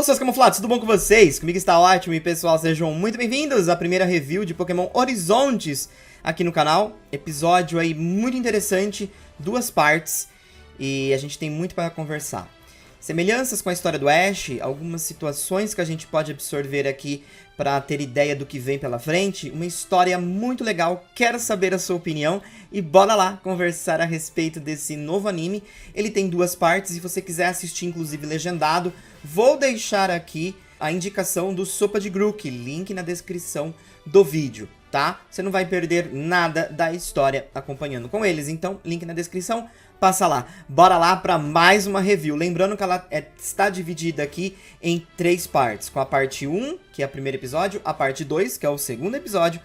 seus camuflados, tudo bom com vocês? Comigo está ótimo e pessoal, sejam muito bem-vindos à primeira review de Pokémon Horizontes aqui no canal. Episódio aí muito interessante, 2 partes, e a gente tem muito para conversar. Semelhanças com a história do Ash, algumas situações que a gente pode absorver aqui para ter ideia do que vem pela frente, uma história muito legal, quero saber a sua opinião e bora lá conversar a respeito desse novo anime. Ele tem 2 partes e se você quiser assistir inclusive legendado, vou deixar aqui a indicação do Sopa de Grook, link na descrição do vídeo, tá? Você não vai perder nada da história acompanhando com eles, então link na descrição. Passa lá, bora lá para mais uma review. Lembrando que ela está dividida aqui em 3 partes. Com a parte 1, que é o primeiro episódio, a parte 2, que é o segundo episódio,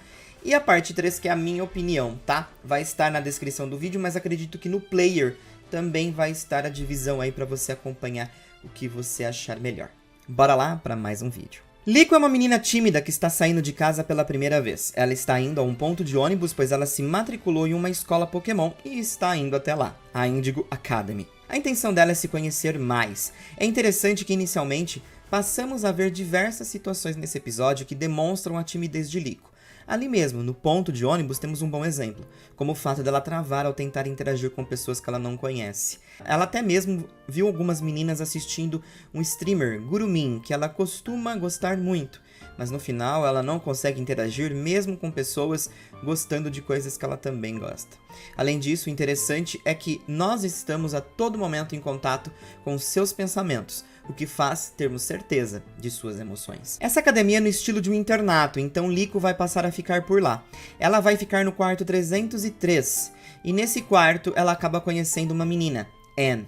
e a parte 3, que é a minha opinião, tá? Vai estar na descrição do vídeo, mas acredito que no player também vai estar a divisão aí para você acompanhar o que você achar melhor. Bora lá para mais um vídeo. Liko é uma menina tímida que está saindo de casa pela primeira vez. Ela está indo a um ponto de ônibus, pois ela se matriculou em uma escola Pokémon e está indo até lá, a Indigo Academy. A intenção dela é se conhecer mais. É interessante que inicialmente passamos a ver diversas situações nesse episódio que demonstram a timidez de Liko. Ali mesmo, no ponto de ônibus, temos um bom exemplo, como o fato dela travar ao tentar interagir com pessoas que ela não conhece. Ela até mesmo viu algumas meninas assistindo um streamer, Gurumin, que ela costuma gostar muito, mas no final ela não consegue interagir mesmo com pessoas gostando de coisas que ela também gosta. Além disso, o interessante é que nós estamos a todo momento em contato com os seus pensamentos, o que faz termos certeza de suas emoções. Essa academia é no estilo de um internato, então Liko vai passar a ficar por lá. Ela vai ficar no quarto 303, e nesse quarto ela acaba conhecendo uma menina, Anne.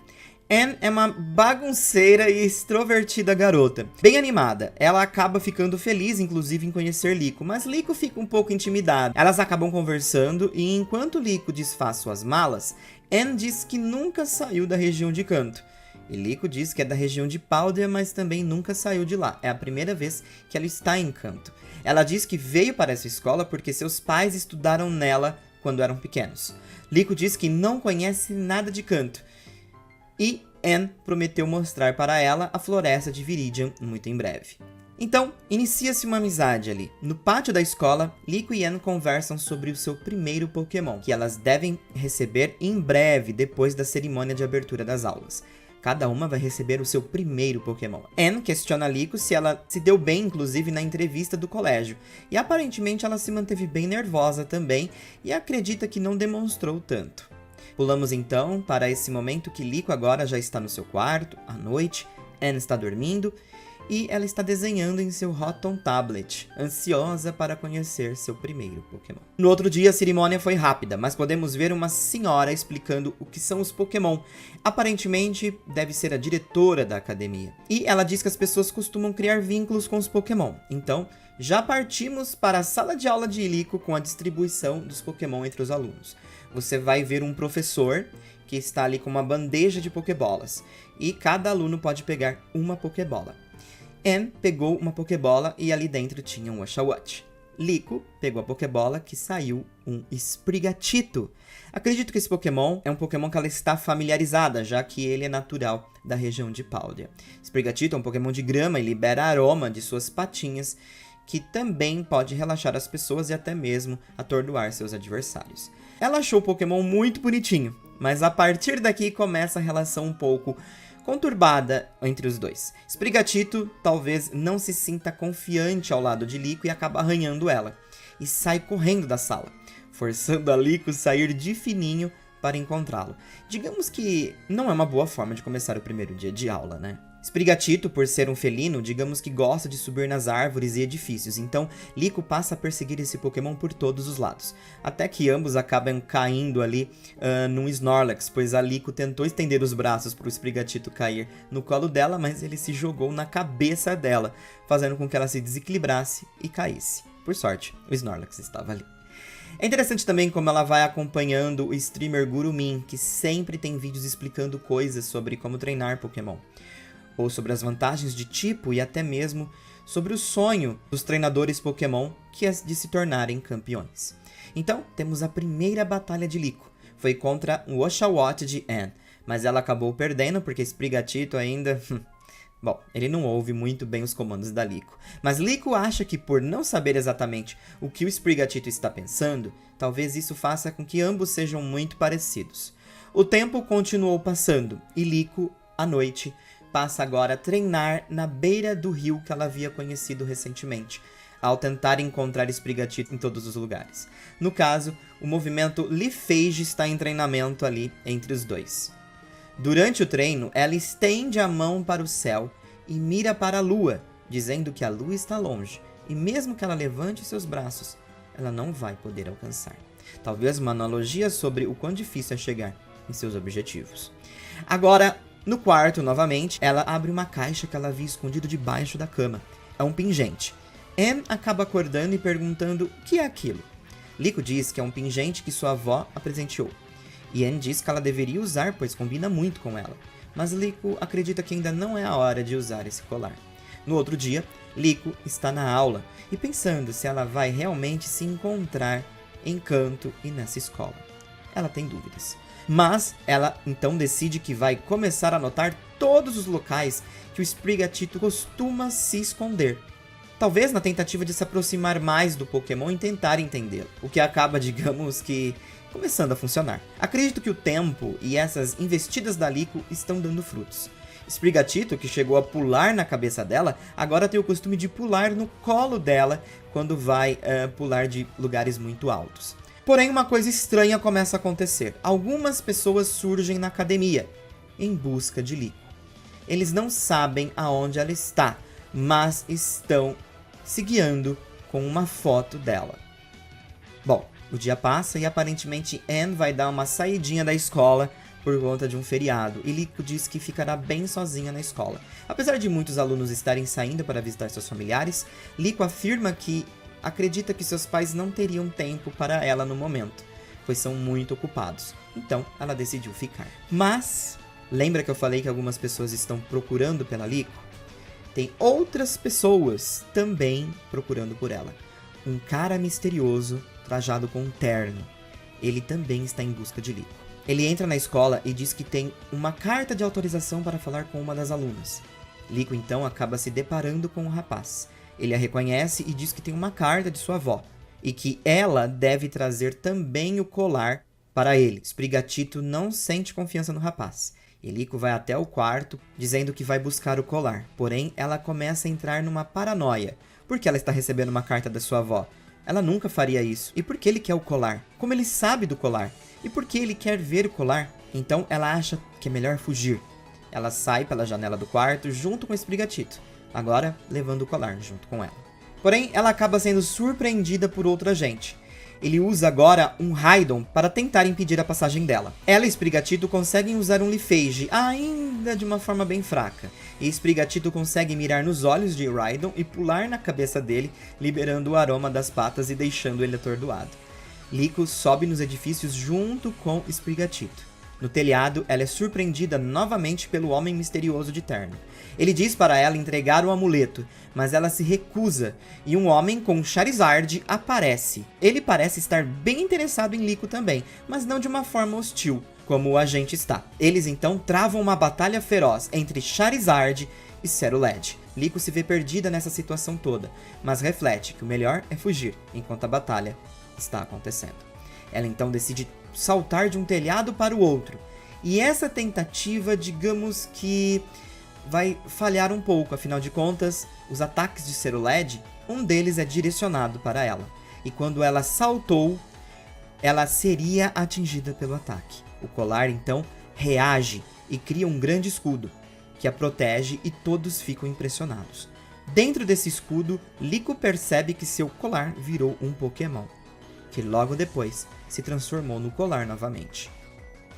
Anne é uma bagunceira e extrovertida garota, bem animada. Ela acaba ficando feliz, inclusive, em conhecer Liko, mas Liko fica um pouco intimidada. Elas acabam conversando e enquanto Liko desfaz suas malas, Anne diz que nunca saiu da região de Kanto. E Liko diz que é da região de Paldea, mas também nunca saiu de lá. É a primeira vez que ela está em Kanto. Ela diz que veio para essa escola porque seus pais estudaram nela quando eram pequenos. Liko diz que não conhece nada de Kanto. E Anne prometeu mostrar para ela a floresta de Viridian muito em breve. Então, inicia-se uma amizade ali. No pátio da escola, Liko e Anne conversam sobre o seu primeiro Pokémon, que elas devem receber em breve, depois da cerimônia de abertura das aulas. Cada uma vai receber o seu primeiro Pokémon. Anne questiona Liko se ela se deu bem, inclusive, na entrevista do colégio. E aparentemente ela se manteve bem nervosa também e acredita que não demonstrou tanto. Pulamos então para esse momento que Liko agora já está no seu quarto, à noite. Anne está dormindo e ela está desenhando em seu Rotom Tablet, ansiosa para conhecer seu primeiro Pokémon. No outro dia a cerimônia foi rápida, mas podemos ver uma senhora explicando o que são os Pokémon. Aparentemente deve ser a diretora da academia. E ela diz que as pessoas costumam criar vínculos com os Pokémon. Então já partimos para a sala de aula de Liko com a distribuição dos Pokémon entre os alunos. Você vai ver um professor que está ali com uma bandeja de Pokébolas. E cada aluno pode pegar uma Pokébola. Anne pegou uma Pokébola e ali dentro tinha um Oshawott. Liko pegou a Pokébola que saiu um Sprigatito. Acredito que esse Pokémon é um Pokémon que ela está familiarizada, já que ele é natural da região de Paldea. Sprigatito é um Pokémon de grama e libera aroma de suas patinhas, que também pode relaxar as pessoas e até mesmo atordoar seus adversários. Ela achou o Pokémon muito bonitinho, mas a partir daqui começa a relação um pouco conturbada entre os dois. Sprigatito talvez não se sinta confiante ao lado de Liko e acaba arranhando ela. E sai correndo da sala, forçando a Liko a sair de fininho para encontrá-lo. Digamos que não é uma boa forma de começar o primeiro dia de aula, né? Sprigatito, por ser um felino, digamos que gosta de subir nas árvores e edifícios, então Liko passa a perseguir esse Pokémon por todos os lados. Até que ambos acabam caindo ali num Snorlax, pois a Liko tentou estender os braços para o Sprigatito cair no colo dela, mas ele se jogou na cabeça dela, fazendo com que ela se desequilibrasse e caísse. Por sorte, o Snorlax estava ali. É interessante também como ela vai acompanhando o streamer Gurumin, que sempre tem vídeos explicando coisas sobre como treinar Pokémon, ou sobre as vantagens de tipo e até mesmo sobre o sonho dos treinadores Pokémon, que é de se tornarem campeões. Então, temos a primeira batalha de Liko. Foi contra o Oshawott de Anne, mas ela acabou perdendo porque Sprigatito ainda Bom, ele não ouve muito bem os comandos da Liko, mas Liko acha que por não saber exatamente o que o Sprigatito está pensando, talvez isso faça com que ambos sejam muito parecidos. O tempo continuou passando e Liko, à noite, passa agora a treinar na beira do rio que ela havia conhecido recentemente, ao tentar encontrar Sprigatito em todos os lugares. No caso, o movimento Leafage está em treinamento ali entre os dois. Durante o treino, ela estende a mão para o céu e mira para a lua, dizendo que a lua está longe, e mesmo que ela levante seus braços, ela não vai poder alcançar. Talvez uma analogia sobre o quão difícil é chegar em seus objetivos. Agora, no quarto, novamente, ela abre uma caixa que ela havia escondido debaixo da cama. É um pingente. Anne acaba acordando e perguntando o que é aquilo. Liko diz que é um pingente que sua avó a presenteou. E Anne diz que ela deveria usar, pois combina muito com ela. Mas Liko acredita que ainda não é a hora de usar esse colar. No outro dia, Liko está na aula e pensando se ela vai realmente se encontrar em Canto e nessa escola. Ela tem dúvidas. Mas ela então decide que vai começar a anotar todos os locais que o Sprigatito costuma se esconder. Talvez na tentativa de se aproximar mais do Pokémon e tentar entendê-lo. O que acaba, digamos que, começando a funcionar. Acredito que o tempo e essas investidas da Liko estão dando frutos. Sprigatito, que chegou a pular na cabeça dela, agora tem o costume de pular no colo dela quando vai pular de lugares muito altos. Porém, uma coisa estranha começa a acontecer. Algumas pessoas surgem na academia em busca de Liko. Eles não sabem aonde ela está, mas estão se guiando com uma foto dela. Bom, o dia passa e aparentemente Anne vai dar uma saidinha da escola por conta de um feriado, e Liko diz que ficará bem sozinha na escola. Apesar de muitos alunos estarem saindo para visitar seus familiares, Liko afirma que acredita que seus pais não teriam tempo para ela no momento, pois são muito ocupados. Então, ela decidiu ficar. Mas, lembra que eu falei que algumas pessoas estão procurando pela Liko? Tem outras pessoas também procurando por ela. Um cara misterioso, trajado com um terno. Ele também está em busca de Liko. Ele entra na escola e diz que tem uma carta de autorização para falar com uma das alunas. Liko então acaba se deparando com o rapaz. Ele a reconhece e diz que tem uma carta de sua avó, e que ela deve trazer também o colar para ele. Sprigatito não sente confiança no rapaz. E Liko vai até o quarto, dizendo que vai buscar o colar. Porém, ela começa a entrar numa paranoia. Por que ela está recebendo uma carta da sua avó? Ela nunca faria isso. E por que ele quer o colar? Como ele sabe do colar? E por que ele quer ver o colar? Então ela acha que é melhor fugir. Ela sai pela janela do quarto junto com o Sprigatito, agora levando o colar junto com ela. Porém, ela acaba sendo surpreendida por outra gente. Ele usa agora um Raidon para tentar impedir a passagem dela. Ela e Sprigatito conseguem usar um Leafage, ainda de uma forma bem fraca. E Sprigatito consegue mirar nos olhos de Raidon e pular na cabeça dele, liberando o aroma das patas e deixando ele atordoado. Liko sobe nos edifícios junto com Sprigatito. No telhado, ela é surpreendida novamente pelo homem misterioso de terno. Ele diz para ela entregar o amuleto, mas ela se recusa, e um homem com Charizard aparece. Ele parece estar bem interessado em Liko também, mas não de uma forma hostil, como o agente está. Eles então travam uma batalha feroz entre Charizard e Cerulege. Liko se vê perdida nessa situação toda, mas reflete que o melhor é fugir enquanto a batalha está acontecendo. Ela então decide saltar de um telhado para o outro. E essa tentativa, digamos que vai falhar um pouco, afinal de contas, os ataques de Cerulege, um deles é direcionado para ela. E quando ela saltou, ela seria atingida pelo ataque. O colar então reage e cria um grande escudo, que a protege e todos ficam impressionados. Dentro desse escudo, Liko percebe que seu colar virou um Pokémon, que logo depois se transformou no colar novamente.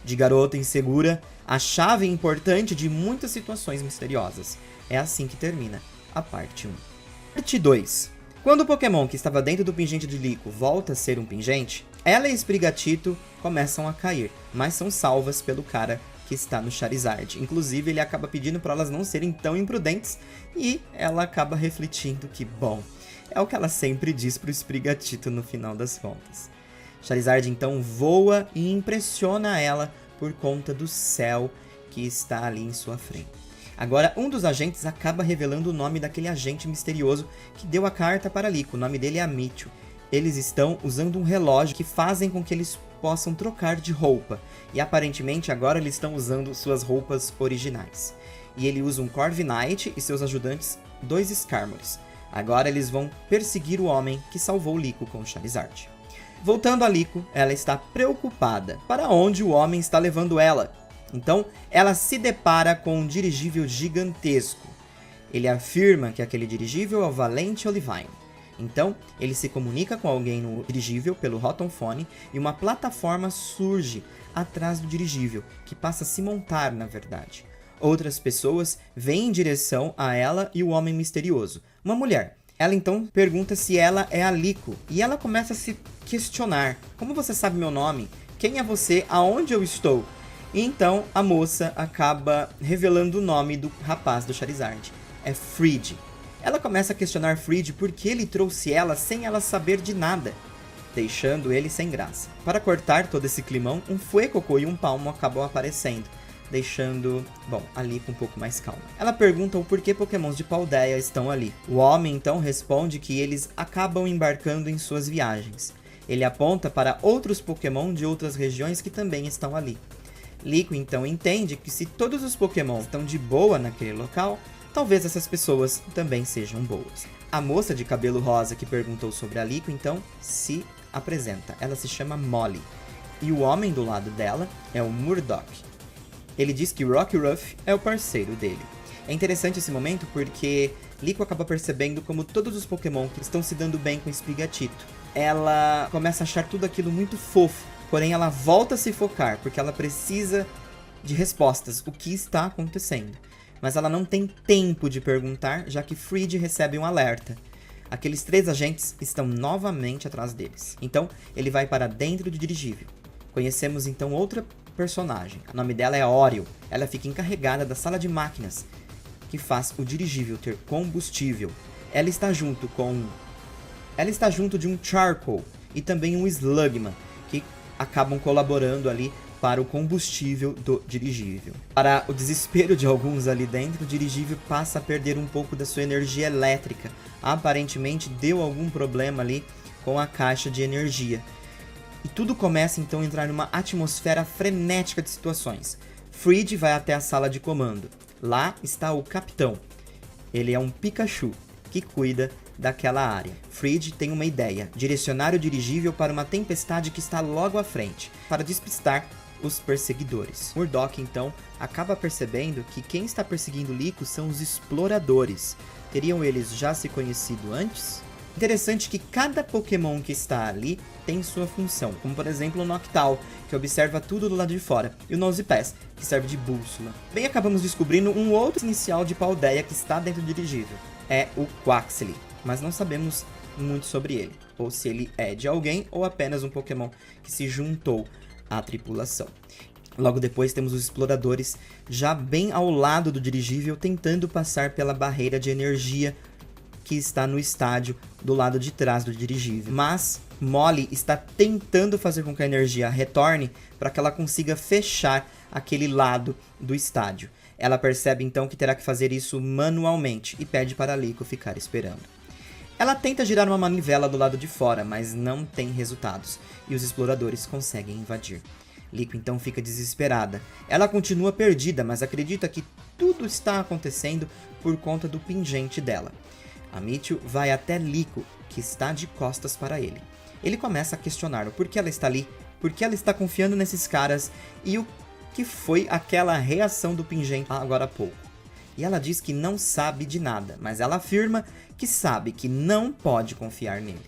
De garota insegura, a chave importante de muitas situações misteriosas. É assim que termina a parte 1. Parte 2. Quando o Pokémon que estava dentro do pingente de Liko volta a ser um pingente, ela e Sprigatito começam a cair, mas são salvas pelo cara que está no Charizard. Inclusive, ele acaba pedindo para elas não serem tão imprudentes e ela acaba refletindo que, bom, é o que ela sempre diz pro Sprigatito no final das contas. Charizard então voa e impressiona ela por conta do céu que está ali em sua frente. Agora, um dos agentes acaba revelando o nome daquele agente misterioso que deu a carta para Liko. O nome dele é Amityville. Eles estão usando um relógio que fazem com que eles possam trocar de roupa. E aparentemente agora eles estão usando suas roupas originais. E ele usa um Corviknight e seus ajudantes 2 Skarmories. Agora eles vão perseguir o homem que salvou Liko com o Charizard. Voltando a Liko, ela está preocupada. Para onde o homem está levando ela? Então, ela se depara com um dirigível gigantesco. Ele afirma que aquele dirigível é o Valente Olivine. Então, ele se comunica com alguém no dirigível pelo Rotom Phone e uma plataforma surge atrás do dirigível, que passa a se montar, na verdade. Outras pessoas vêm em direção a ela e o homem misterioso, uma mulher. Ela então pergunta se ela é a Liko, e ela começa a se questionar. Como você sabe meu nome? Quem é você? Aonde eu estou? E então a moça acaba revelando o nome do rapaz do Charizard. É Fred. Ela começa a questionar Fred porque ele trouxe ela sem ela saber de nada, deixando ele sem graça. Para cortar todo esse climão, um Fuecoco e um Palmo acabam aparecendo, deixando, a Liko um pouco mais calma. Ela pergunta o porquê pokémons de Paldea estão ali. O homem então responde que eles acabam embarcando em suas viagens. Ele aponta para outros pokémon de outras regiões que também estão ali. Liko então entende que se todos os pokémon estão de boa naquele local, talvez essas pessoas também sejam boas. A moça de cabelo rosa que perguntou sobre a Liko então se apresenta. Ela se chama Molly. E o homem do lado dela é o Murdock. Ele diz que Rockruff é o parceiro dele. É interessante esse momento porque Liko acaba percebendo como todos os Pokémon que estão se dando bem com Sprigatito. Ela começa a achar tudo aquilo muito fofo, porém ela volta a se focar porque ela precisa de respostas, o que está acontecendo. Mas ela não tem tempo de perguntar, já que Fred recebe um alerta. Aqueles 3 agentes estão novamente atrás deles. Então, ele vai para dentro do dirigível. Conhecemos então outra personagem. O nome dela é Oriel. Ela fica encarregada da sala de máquinas, que faz o dirigível ter combustível. Ela está junto de um Charcoal e também um Slugma, que acabam colaborando ali para o combustível do dirigível. Para o desespero de alguns ali dentro, o dirigível passa a perder um pouco da sua energia elétrica. Aparentemente deu algum problema ali com a caixa de energia. E tudo começa então a entrar numa atmosfera frenética de situações. Fred vai até a sala de comando. Lá está o capitão. Ele é um Pikachu que cuida daquela área. Fred tem uma ideia: direcionar o dirigível para uma tempestade que está logo à frente, para despistar os perseguidores. Murdock então acaba percebendo que quem está perseguindo Liko são os exploradores. Teriam eles já se conhecido antes? Interessante que cada Pokémon que está ali tem sua função, como por exemplo o Noctowl, que observa tudo do lado de fora, e o Nosepass, que serve de bússola. Bem, acabamos descobrindo um outro inicial de Paldea que está dentro do dirigível. É o Quaxly, mas não sabemos muito sobre ele, ou se ele é de alguém ou apenas um Pokémon que se juntou à tripulação. Logo depois temos os exploradores já bem ao lado do dirigível, tentando passar pela barreira de energia que está no estádio do lado de trás do dirigível. Mas Molly está tentando fazer com que a energia retorne para que ela consiga fechar aquele lado do estádio. Ela percebe então que terá que fazer isso manualmente e pede para Liko ficar esperando. Ela tenta girar uma manivela do lado de fora, mas não tem resultados, e os exploradores conseguem invadir. Liko então fica desesperada. Ela continua perdida, mas acredita que tudo está acontecendo por conta do pingente dela. Amityville vai até Liko, que está de costas para ele. Ele começa a questionar o porquê ela está ali, por que ela está confiando nesses caras e o que foi aquela reação do pingente agora há pouco. E ela diz que não sabe de nada, mas ela afirma que sabe que não pode confiar nele.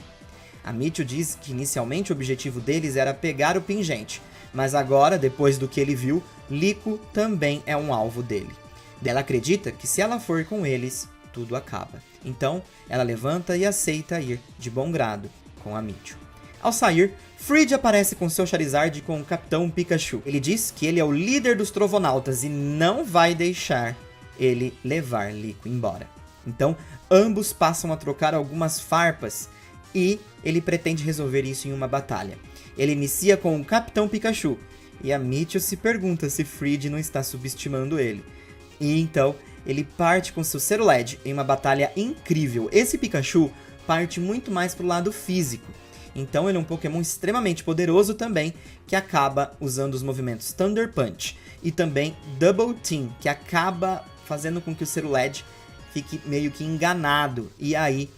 Amityville diz que inicialmente o objetivo deles era pegar o pingente, mas agora, depois do que ele viu, Liko também é um alvo dele. Ela acredita que se ela for com eles, tudo acaba. Então, ela levanta e aceita ir de bom grado com Amityville. Ao sair, Fred aparece com seu Charizard e com o Capitão Pikachu. Ele diz que ele é o líder dos Trovonautas e não vai deixar ele levar Liko embora. Então, ambos passam a trocar algumas farpas e ele pretende resolver isso em uma batalha. Ele inicia com o Capitão Pikachu e Amityville se pergunta se Fred não está subestimando ele. E então, ele parte com seu Cerulege em uma batalha incrível. Esse Pikachu parte muito mais pro lado físico. Então ele é um Pokémon extremamente poderoso também, que acaba usando os movimentos Thunder Punch e também Double Team, que acaba fazendo com que o Cerulege fique meio que enganado. E aí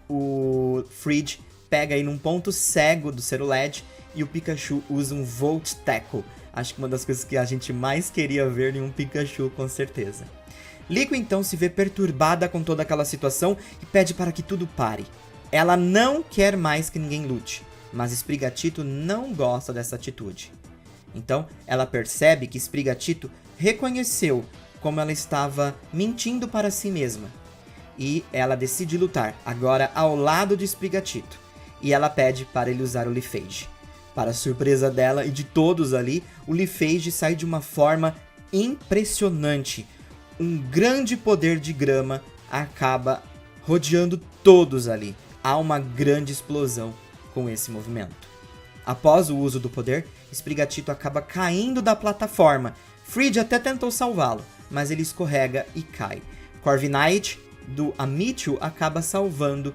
o Fridge pega aí num ponto cego do Cerulege e o Pikachu usa um Volt Tackle. Acho que uma das coisas que a gente mais queria ver em um Pikachu, com certeza. Liko então se vê perturbada com toda aquela situação e pede para que tudo pare. Ela não quer mais que ninguém lute, mas Sprigatito não gosta dessa atitude. Então ela percebe que Sprigatito reconheceu como ela estava mentindo para si mesma. E ela decide lutar, agora ao lado de Sprigatito. E ela pede para ele usar o Leafage. Para surpresa dela e de todos ali, o Leafage sai de uma forma impressionante. Um grande poder de grama acaba rodeando todos ali. Há uma grande explosão com esse movimento. Após o uso do poder, Sprigatito acaba caindo da plataforma. Fridge até tentou salvá-lo, mas ele escorrega e cai. Corviknight do Amityville acaba salvando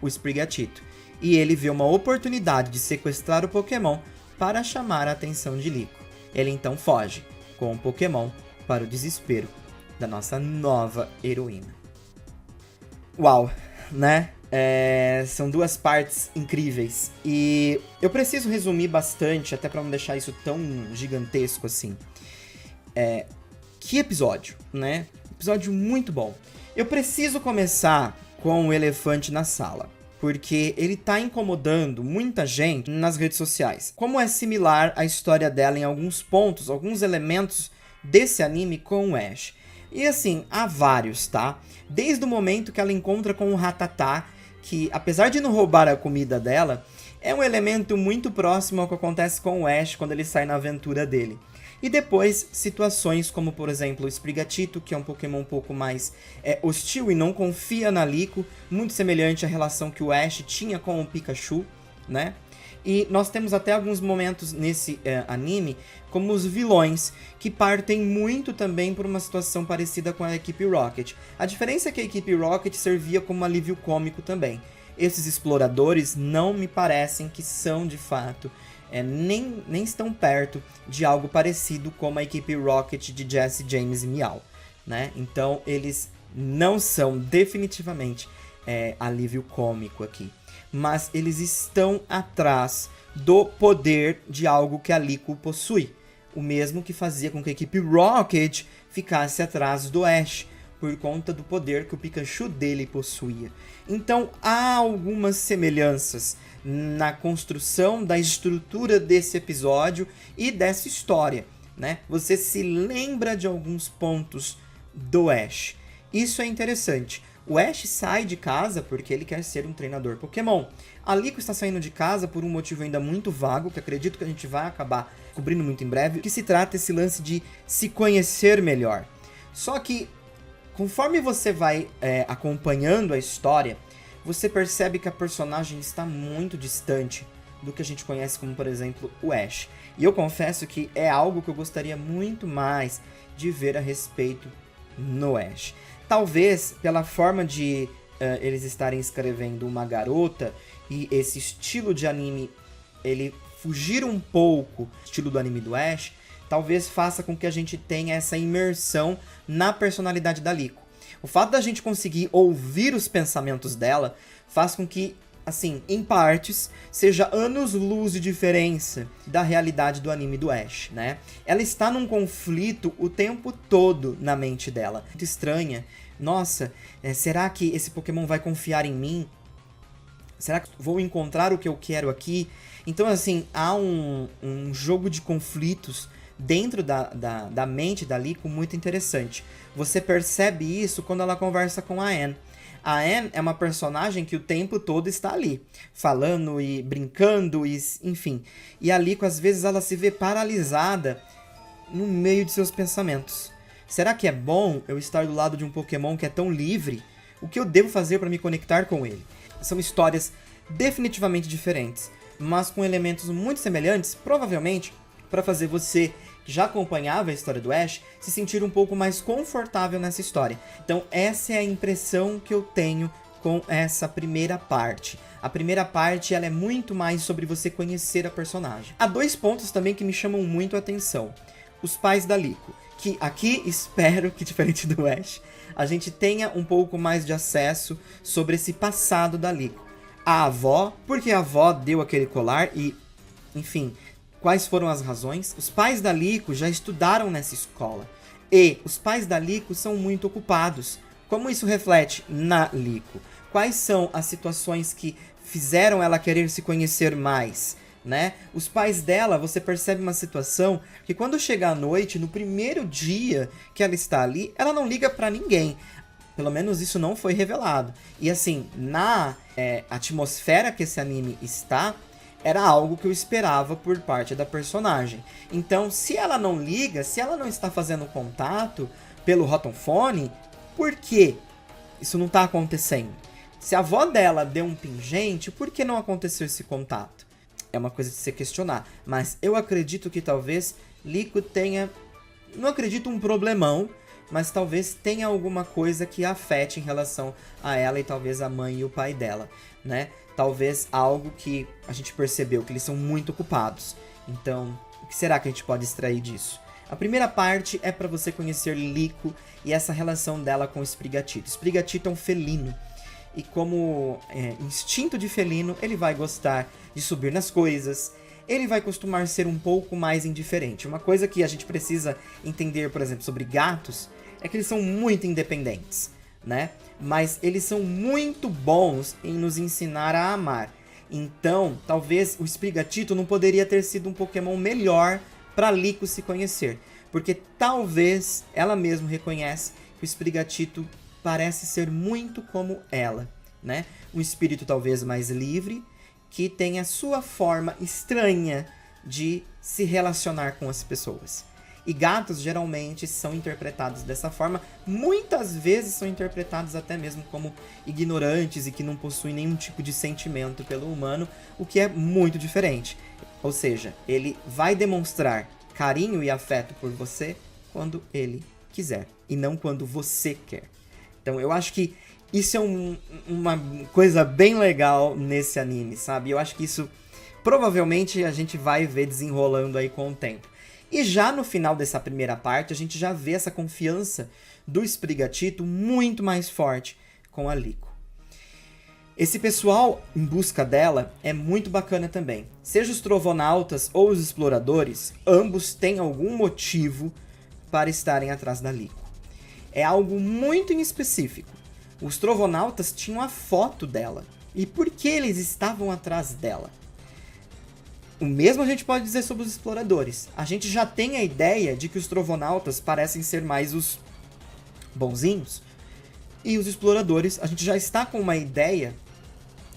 o Sprigatito. E ele vê uma oportunidade de sequestrar o Pokémon para chamar a atenção de Liko. Ele então foge com o Pokémon para o desespero da nossa nova heroína. Uau, né? São duas partes incríveis. E eu preciso resumir bastante, até para não deixar isso tão gigantesco assim. Que episódio, né? Episódio muito bom. Eu preciso começar com o elefante na sala, porque ele tá incomodando muita gente nas redes sociais. Como é similar a história dela em alguns pontos, alguns elementos desse anime com o Ash. E assim, há vários, tá? Desde o momento que ela encontra com o Rattata, que apesar de não roubar a comida dela, é um elemento muito próximo ao que acontece com o Ash quando ele sai na aventura dele. E depois, situações como, por exemplo, o Sprigatito, que é um Pokémon um pouco mais hostil e não confia na Liko, muito semelhante à relação que o Ash tinha com o Pikachu, né? E nós temos até alguns momentos nesse anime, como os vilões, que partem muito também por uma situação parecida com a equipe Rocket. A diferença é que a equipe Rocket servia como alívio cômico também. Esses exploradores não me parecem que são, de fato, nem estão perto de algo parecido como a equipe Rocket de Jesse James e Meow, né? Então eles não são definitivamente alívio cômico aqui. Mas eles estão atrás do poder de algo que a Liko possui. O mesmo que fazia com que a equipe Rocket ficasse atrás do Ash, por conta do poder que o Pikachu dele possuía. Então há algumas semelhanças na construção da estrutura desse episódio e dessa história, né? Você se lembra de alguns pontos do Ash. Isso é interessante. O Ash sai de casa porque ele quer ser um treinador Pokémon. A Liko está saindo de casa por um motivo ainda muito vago, que acredito que a gente vai acabar descobrindo muito em breve, que se trata esse lance de se conhecer melhor. Só que, conforme você vai acompanhando a história, você percebe que a personagem está muito distante do que a gente conhece como, por exemplo, o Ash. E eu confesso que é algo que eu gostaria muito mais de ver a respeito no Ash. Talvez pela forma de eles estarem escrevendo uma garota e esse estilo de anime, ele fugir um pouco do estilo do anime do Ash, talvez faça com que a gente tenha essa imersão na personalidade da Liko. O fato da gente conseguir ouvir os pensamentos dela faz com que, assim, em partes, seja anos-luz de diferença da realidade do anime do Ash, né? Ela está num conflito o tempo todo na mente dela. Muito estranha. Nossa, será que esse Pokémon vai confiar em mim? Será que vou encontrar o que eu quero aqui? Então, assim, há um jogo de conflitos dentro da mente da Liko muito interessante. Você percebe isso quando ela conversa com a Anne. A Anne é uma personagem que o tempo todo está ali, falando e brincando, e, enfim. E a Liko, às vezes, ela se vê paralisada no meio de seus pensamentos. Será que é bom eu estar do lado de um Pokémon que é tão livre? O que eu devo fazer para me conectar com ele? São histórias definitivamente diferentes, mas com elementos muito semelhantes, provavelmente para fazer você que já acompanhava a história do Ash, se sentir um pouco mais confortável nessa história. Então essa é a impressão que eu tenho com essa primeira parte. A primeira parte ela é muito mais sobre você conhecer a personagem. Há 2 pontos também que me chamam muito a atenção. Os pais da Liko, que aqui espero que, diferente do Ash, a gente tenha um pouco mais de acesso sobre esse passado da Liko. A avó, porque a avó deu aquele colar e, enfim, quais foram as razões? Os pais da Liko já estudaram nessa escola. E os pais da Liko são muito ocupados. Como isso reflete na Liko? Quais são as situações que fizeram ela querer se conhecer mais, né? Os pais dela, você percebe uma situação que quando chega à noite, no primeiro dia que ela está ali, ela não liga pra ninguém. Pelo menos isso não foi revelado. E assim, na atmosfera que esse anime está, era algo que eu esperava por parte da personagem. Então, se ela não liga, se ela não está fazendo contato pelo Rotom Phone, por que isso não está acontecendo? Se a avó dela deu um pingente, por que não aconteceu esse contato? É uma coisa de se questionar. Mas eu acredito que talvez Liko tenha... Não acredito um problemão, mas talvez tenha alguma coisa que afete em relação a ela e talvez a mãe e o pai dela, né? Talvez algo que a gente percebeu, que eles são muito ocupados. Então, o que será que a gente pode extrair disso? A primeira parte é para você conhecer Liko e essa relação dela com o Sprigatito. Sprigatito é um felino. E como instinto de felino, ele vai gostar de subir nas coisas. Ele vai costumar ser um pouco mais indiferente. Uma coisa que a gente precisa entender, por exemplo, sobre gatos, é que eles são muito independentes, né? Mas eles são muito bons em nos ensinar a amar. Então, talvez o Sprigatito não poderia ter sido um Pokémon melhor para Liko se conhecer. Porque talvez ela mesma reconhece que o Sprigatito parece ser muito como ela, né? Um espírito talvez mais livre, que tem a sua forma estranha de se relacionar com as pessoas. E gatos geralmente são interpretados dessa forma, muitas vezes são interpretados até mesmo como ignorantes e que não possuem nenhum tipo de sentimento pelo humano, o que é muito diferente. Ou seja, ele vai demonstrar carinho e afeto por você quando ele quiser, e não quando você quer. Então eu acho que isso é uma coisa bem legal nesse anime, sabe? Eu acho que isso provavelmente a gente vai ver desenrolando aí com o tempo. E já no final dessa primeira parte, a gente já vê essa confiança do Sprigatito muito mais forte com a Liko. Esse pessoal em busca dela é muito bacana também. Seja os Trovonautas ou os Exploradores, ambos têm algum motivo para estarem atrás da Liko. É algo muito em específico. Os Trovonautas tinham a foto dela. E por que eles estavam atrás dela? O mesmo a gente pode dizer sobre os Exploradores. A gente já tem a ideia de que os Trovonautas parecem ser mais os bonzinhos. E os Exploradores, a gente já está com uma ideia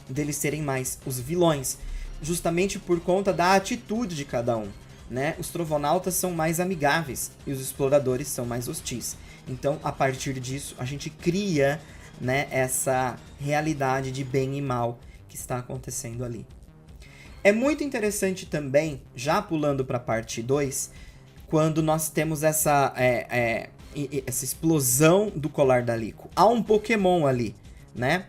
deles serem mais os vilões. Justamente por conta da atitude de cada um, né? Os Trovonautas são mais amigáveis e os Exploradores são mais hostis. Então, a partir disso, a gente cria, né, essa realidade de bem e mal que está acontecendo ali. É muito interessante também, já pulando para a parte 2, quando nós temos essa explosão do colar da Liko. Há um Pokémon ali, né?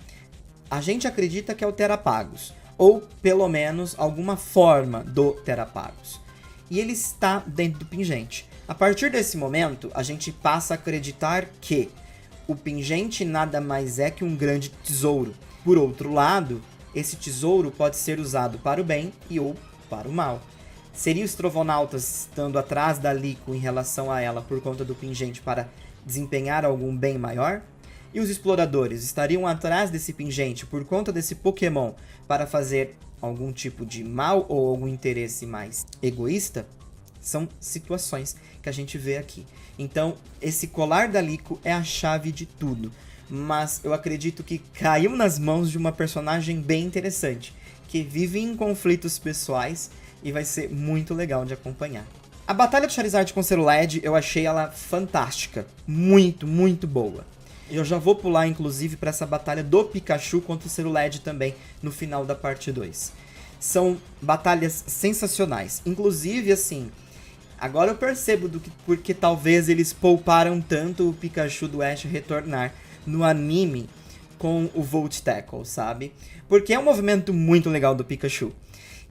A gente acredita que é o Terapagos, ou pelo menos alguma forma do Terapagos. E ele está dentro do pingente. A partir desse momento, a gente passa a acreditar que o pingente nada mais é que um grande tesouro. Por outro lado, esse tesouro pode ser usado para o bem e ou para o mal. Seria os Trovonautas estando atrás da Liko em relação a ela por conta do pingente para desempenhar algum bem maior? E os Exploradores estariam atrás desse pingente por conta desse Pokémon para fazer algum tipo de mal ou algum interesse mais egoísta? São situações que a gente vê aqui. Então, esse colar da Liko é a chave de tudo. Mas eu acredito que caiu nas mãos de uma personagem bem interessante, que vive em conflitos pessoais e vai ser muito legal de acompanhar. A batalha do Charizard com o Cerulead, eu achei ela fantástica. Muito, muito boa. Eu já vou pular, inclusive, para essa batalha do Pikachu contra o Cerulead também, no final da parte 2. São batalhas sensacionais. Inclusive, assim, Agora eu percebo porque talvez eles pouparam tanto o Pikachu do Ash retornar no anime com o Volt Tackle, sabe? Porque é um movimento muito legal do Pikachu.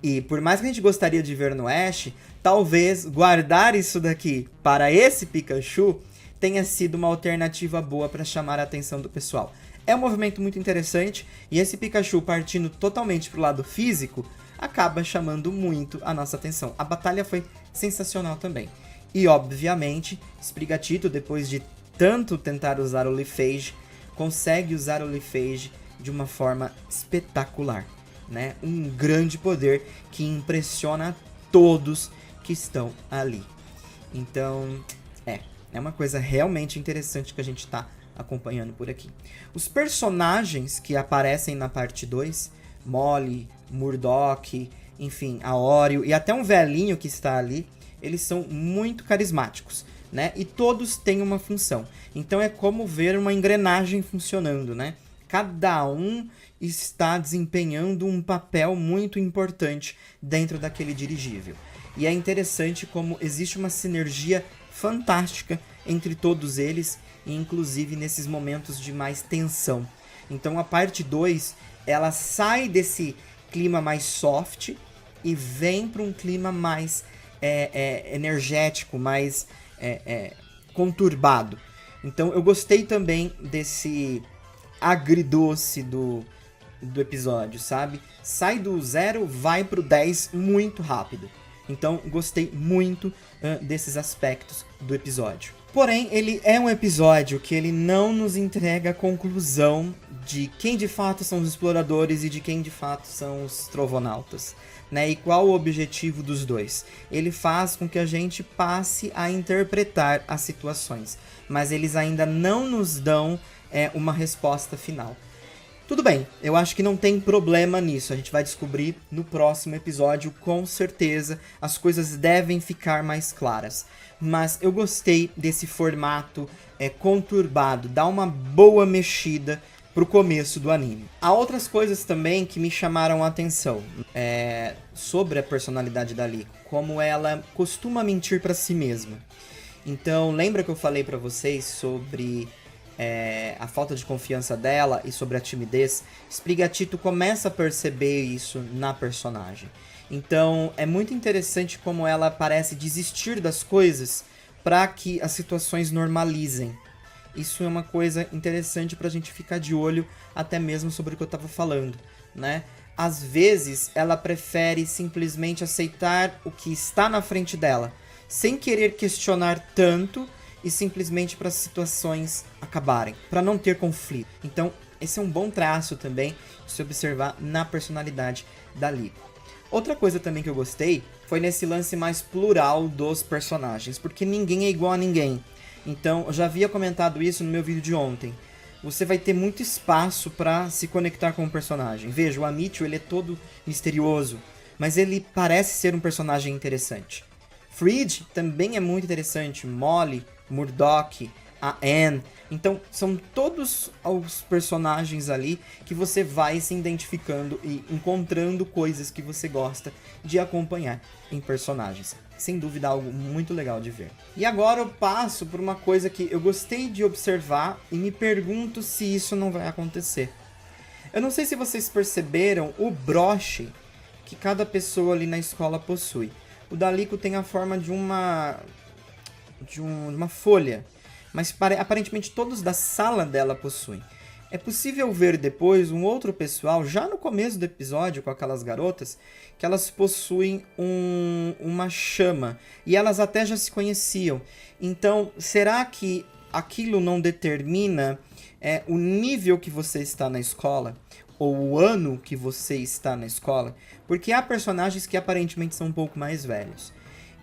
E por mais que a gente gostaria de ver no Ash, talvez guardar isso daqui para esse Pikachu tenha sido uma alternativa boa para chamar a atenção do pessoal. É um movimento muito interessante e esse Pikachu partindo totalmente pro lado físico acaba chamando muito a nossa atenção. A batalha foi sensacional também. E obviamente, Sprigatito, depois de tanto tentar usar o Leafage, consegue usar o Leafage de uma forma espetacular, né? Um grande poder que impressiona todos que estão ali. Então, é uma coisa realmente interessante que a gente está acompanhando por aqui. Os personagens que aparecem na parte 2, Molly, Murdock, enfim, a Oreo e até um velhinho que está ali, eles são muito carismáticos, né? E todos têm uma função. Então é como ver uma engrenagem funcionando, né? Cada um está desempenhando um papel muito importante dentro daquele dirigível. E é interessante como existe uma sinergia fantástica entre todos eles, inclusive nesses momentos de mais tensão. Então a parte 2, ela sai desse clima mais soft e vem para um clima mais energético, mais conturbado. Então eu gostei também desse agridoce do episódio, sabe? Sai do 0, vai pro 10 muito rápido. Então gostei muito desses aspectos do episódio. Porém, ele é um episódio que ele não nos entrega a conclusão de quem de fato são os exploradores e de quem de fato são os trovonautas, né? E qual o objetivo dos dois. Ele faz com que a gente passe a interpretar as situações, mas eles ainda não nos dão uma resposta final. Tudo bem, eu acho que não tem problema nisso, a gente vai descobrir no próximo episódio, com certeza as coisas devem ficar mais claras. Mas eu gostei desse formato conturbado, dá uma boa mexida pro começo do anime. Há outras coisas também que me chamaram a atenção sobre a personalidade da Liko, como ela costuma mentir pra si mesma. Então, lembra que eu falei pra vocês sobre a falta de confiança dela e sobre a timidez? Sprigatito começa a perceber isso na personagem. Então é muito interessante como ela parece desistir das coisas para que as situações normalizem. Isso é uma coisa interessante pra gente ficar de olho, até mesmo sobre o que eu tava falando, né? Às vezes ela prefere simplesmente aceitar o que está na frente dela, sem querer questionar tanto e simplesmente para as situações acabarem, para não ter conflito. Então, esse é um bom traço também de se observar na personalidade da Liko. Outra coisa também que eu gostei foi nesse lance mais plural dos personagens, porque ninguém é igual a ninguém. Então, eu já havia comentado isso no meu vídeo de ontem. Você vai ter muito espaço para se conectar com o personagem. Veja, o Amityville, ele é todo misterioso, mas ele parece ser um personagem interessante. Frid também é muito interessante, Molly, Murdock, a Anne. Então, são todos os personagens ali que você vai se identificando e encontrando coisas que você gosta de acompanhar em personagens. Sem dúvida, algo muito legal de ver. E agora eu passo por uma coisa que eu gostei de observar e me pergunto se isso não vai acontecer. Eu não sei se vocês perceberam o broche que cada pessoa ali na escola possui. O da Liko tem a forma de uma folha, mas aparentemente todos da sala dela possuem. É possível ver depois um outro pessoal, já no começo do episódio com aquelas garotas, que elas possuem uma chama, e elas até já se conheciam. Então, será que aquilo não determina o nível que você está na escola? Ou o ano que você está na escola? Porque há personagens que aparentemente são um pouco mais velhos.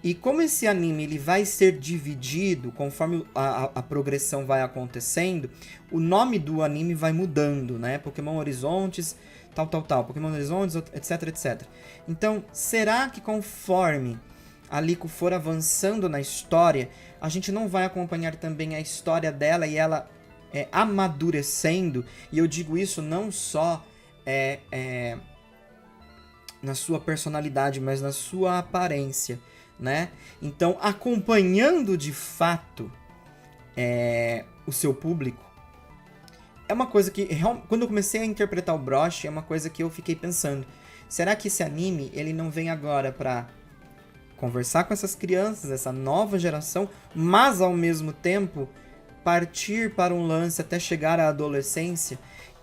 E como esse anime ele vai ser dividido conforme a progressão vai acontecendo, o nome do anime vai mudando, né? Pokémon Horizontes, tal. Pokémon Horizontes, etc, etc. Então, será que conforme a Liko for avançando na história, a gente não vai acompanhar também a história dela e ela amadurecendo? E eu digo isso não só na sua personalidade, mas na sua aparência. né? Então, acompanhando de fato o seu público, é uma coisa que, quando eu comecei a interpretar o Brosh, é uma coisa que eu fiquei pensando, será que esse anime, ele não vem agora pra conversar com essas crianças, essa nova geração, mas ao mesmo tempo partir para um lance até chegar à adolescência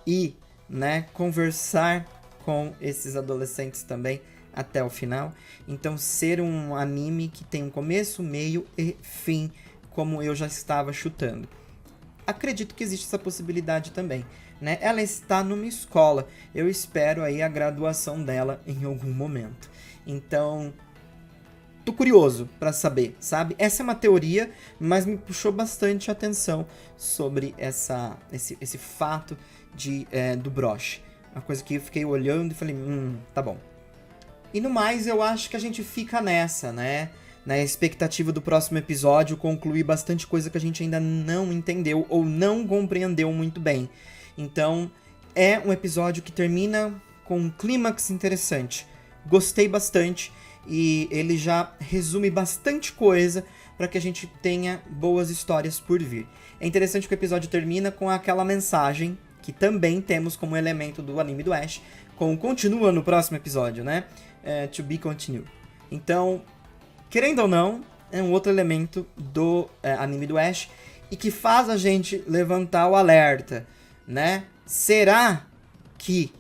e, né, conversar com esses adolescentes também até o final? Então, ser um anime que tem um começo, meio e fim, como eu já estava chutando. Acredito que existe essa possibilidade também, né? Ela está numa escola. Eu espero aí a graduação dela em algum momento. Então, tô curioso pra saber, sabe? Essa é uma teoria, mas me puxou bastante a atenção sobre esse fato do Brosh. Uma coisa que eu fiquei olhando e falei, tá bom. E no mais, eu acho que a gente fica nessa, né? Na expectativa do próximo episódio, concluir bastante coisa que a gente ainda não entendeu ou não compreendeu muito bem. Então, é um episódio que termina com um clímax interessante. Gostei bastante e ele já resume bastante coisa para que a gente tenha boas histórias por vir. É interessante que o episódio termina com aquela mensagem que também temos como elemento do anime do Ash, com continua no próximo episódio, né? To be continued. Então, querendo ou não, é um outro elemento do anime do Ash e que faz a gente levantar o alerta, né? Será que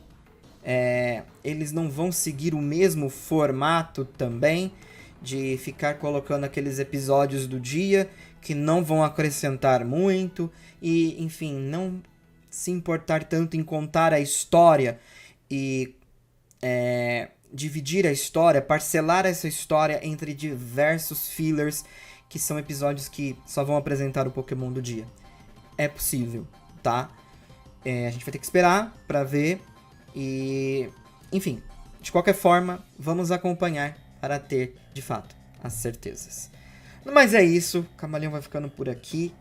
eles não vão seguir o mesmo formato também, de ficar colocando aqueles episódios do dia que não vão acrescentar muito e, enfim, não se importar tanto em contar a história e dividir a história, parcelar essa história entre diversos fillers, que são episódios que só vão apresentar o Pokémon do dia? É possível, tá? A gente vai ter que esperar pra ver e, enfim, de qualquer forma, vamos acompanhar para ter, de fato, as certezas. Mas é isso, Camaleão vai ficando por aqui.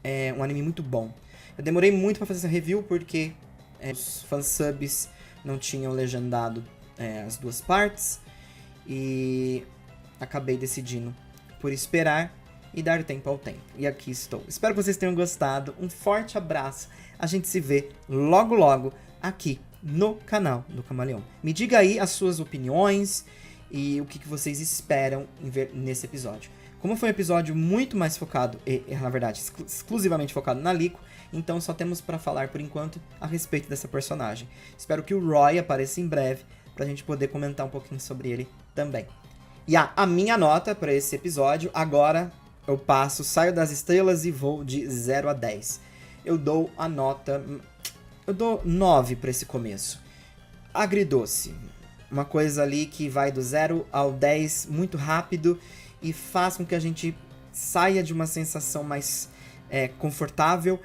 É um anime muito bom. Eu demorei muito pra fazer essa review porque os fansubs não tinham legendado as duas partes e acabei decidindo por esperar e dar tempo ao tempo. E aqui estou. Espero que vocês tenham gostado. Um forte abraço. A gente se vê logo logo aqui no canal do Camaleão. Me diga aí as suas opiniões e o que vocês esperam em ver nesse episódio. Como foi um episódio muito mais focado, na verdade, exclusivamente focado na Liko, então só temos pra falar por enquanto a respeito dessa personagem. Espero que o Roy apareça em breve pra gente poder comentar um pouquinho sobre ele também. E a minha nota pra esse episódio, agora eu saio das estrelas e vou de 0 a 10. Eu dou 9 pra esse começo. Agridoce. Uma coisa ali que vai do 0 ao 10 muito rápido e faz com que a gente saia de uma sensação mais confortável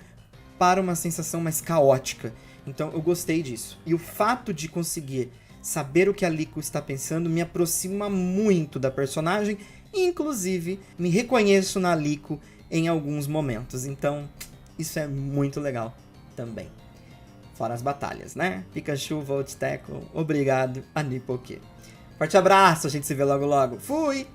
para uma sensação mais caótica. Então eu gostei disso. E o fato de conseguir saber o que a Liko está pensando me aproxima muito da personagem. Inclusive, me reconheço na Liko em alguns momentos. Então, isso é muito legal também. Fora as batalhas, né? Pikachu, Volt Tackle, obrigado a Nipoke. Forte abraço, a gente se vê logo logo. Fui!